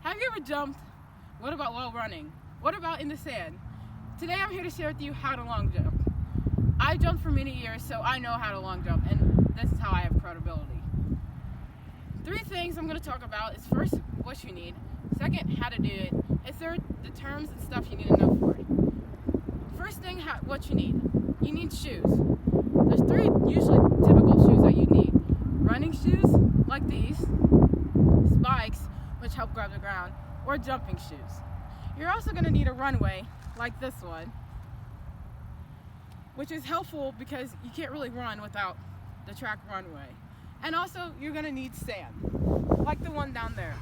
Have you ever jumped? What about while running? What about in the sand? Today I'm here to share with you how to long jump. I jumped for many years, so I know how to long jump, and this is how I have credibility. 3 things I'm going to talk about is first, what you need. Second, how to do it. And third, the terms and stuff you need to know for it. First thing, what you need. You need shoes. There's 3 usually typical shoes that you need. Running shoes, like these, spikes, which help grab the ground, or jumping shoes. You're also going to need a runway, like this one, which is helpful because you can't really run without the track runway. And also, you're going to need sand, like the one down there.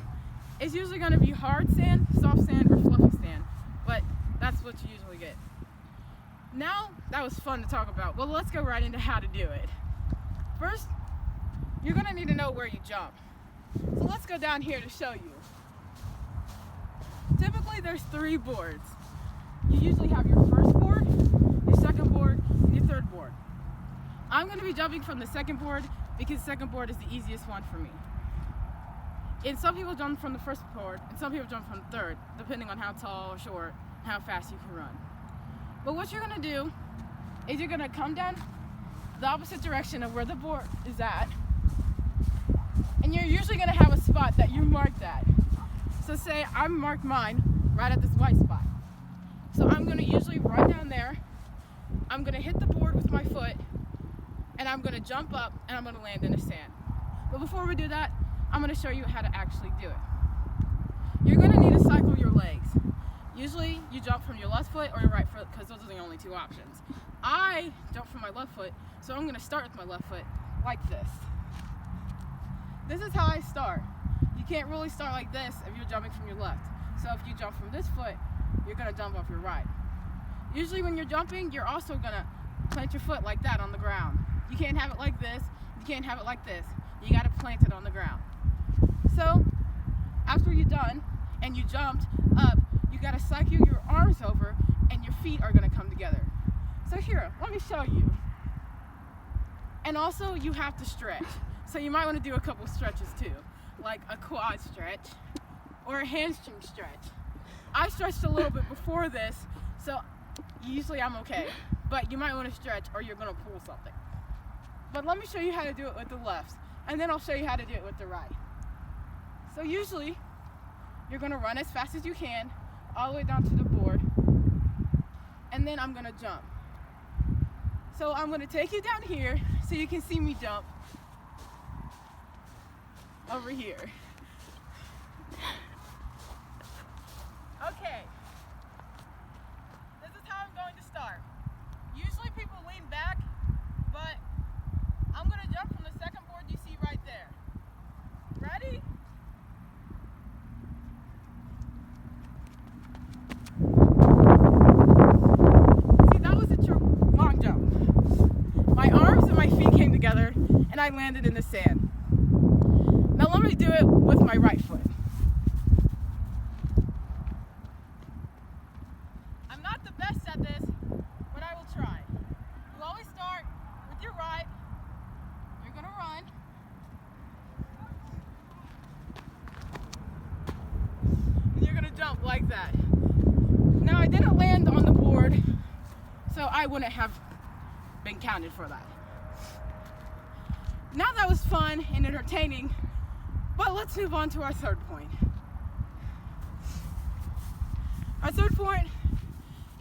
It's usually going to be hard sand, soft sand, or fluffy sand, but that's what you usually get. Now, that was fun to talk about. Well, let's go right into how to do it. First, you're going to need to know where you jump. So let's go down here to show you. Typically, there's 3 boards. You usually have your first board, your second board, and your third board. I'm going to be jumping from the second board because the second board is the easiest one for me. And some people jump from the first board, and some people jump from the third, depending on how tall or short, and how fast you can run. But what you're going to do is you're going to come down the opposite direction of where the board is at, and you're usually going to have a spot that you marked at. So say I marked mine right at this white spot. So I'm going to usually run down there, I'm going to hit the board with my foot, and I'm going to jump up and I'm going to land in the sand. But before we do that, I'm going to show you how to actually do it. You're going to need to cycle your legs. Usually you jump from your left foot or your right foot because those are the only 2 options. I jump from my left foot, so I'm going to start with my left foot like this. This is how I start. You can't really start like this if you're jumping from your left. So if you jump from this foot, you're going to jump off your right. Usually when you're jumping, you're also going to plant your foot like that on the ground. You can't have it like this. You can't have it like this. You got to plant it on the ground. So after you're done and you jumped up, you got to cycle your arms over and your feet are going to come together. So here, let me show you. And also you have to stretch. So you might want to do a couple stretches too, like a quad stretch or a hamstring stretch. I stretched a little bit before this, so usually I'm okay. But you might want to stretch or you're going to pull something. But let me show you how to do it with the left, and then I'll show you how to do it with the right. So usually, you're going to run as fast as you can, all the way down to the board, and then I'm going to jump. So I'm going to take you down here so you can see me jump over here. Okay. This is how I'm going to start. Usually people lean back, but I'm going to jump from the second board you see right there. Ready? See, that was a true long jump. My arms and my feet came together and I landed in the sand. Now let me do it with my right foot. I'm not the best at this, but I will try. You always start with your right. You're going to run. And you're going to jump like that. Now I didn't land on the board, so I wouldn't have been counted for that. Now that was fun and entertaining, but let's move on to our third point. Our third point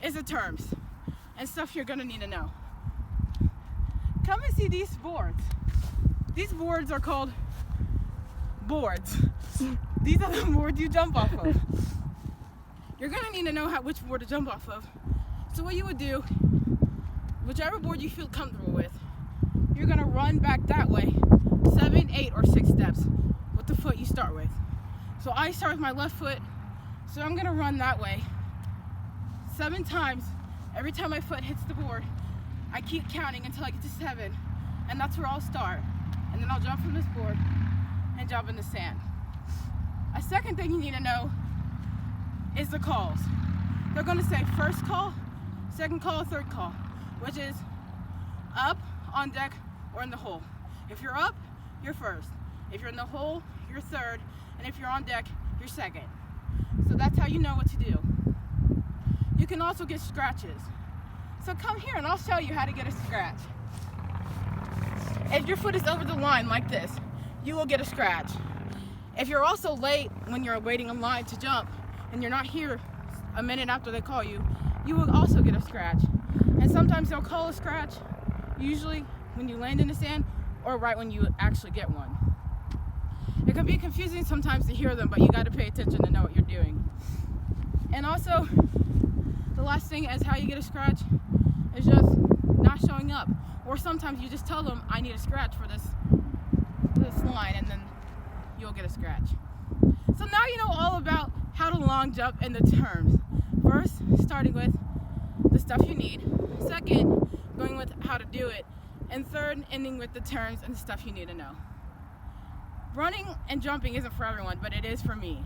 is the terms and stuff you're going to need to know. Come and see these boards. These boards are called boards. These are the boards you jump off of. You're going to need to know which board to jump off of. So what you would do, whichever board you feel comfortable with, you're going to run back that way 7, 8, or 6 steps with the foot you start with. So I start with my left foot, so I'm going to run that way 7 times. Every time my foot hits the board, I keep counting until I get to 7, and that's where I'll start. And then I'll jump from this board and jump in the sand. A second thing you need to know is the calls. They're going to say first call, second call, third call, which is up, on deck, or in the hole. If you're up, you're first. If you're in the hole, you're third. And if you're on deck, you're second. So that's how you know what to do. You can also get scratches. So come here and I'll show you how to get a scratch. If your foot is over the line like this, you will get a scratch. If you're also late when you're waiting in line to jump and you're not here a minute after they call you, you will also get a scratch. And sometimes they'll call a scratch, usually when you land in the sand or right when you actually get one. It can be confusing sometimes to hear them, but you got to pay attention to know what you're doing. And also, the last thing is how you get a scratch is just not showing up. Or sometimes you just tell them, I need a scratch for this line, and then you'll get a scratch. So now you know all about how to long jump and the terms. First, starting with the stuff you need. Second, going with how to do it. And third, ending with the terms and the stuff you need to know. Running and jumping isn't for everyone, but it is for me.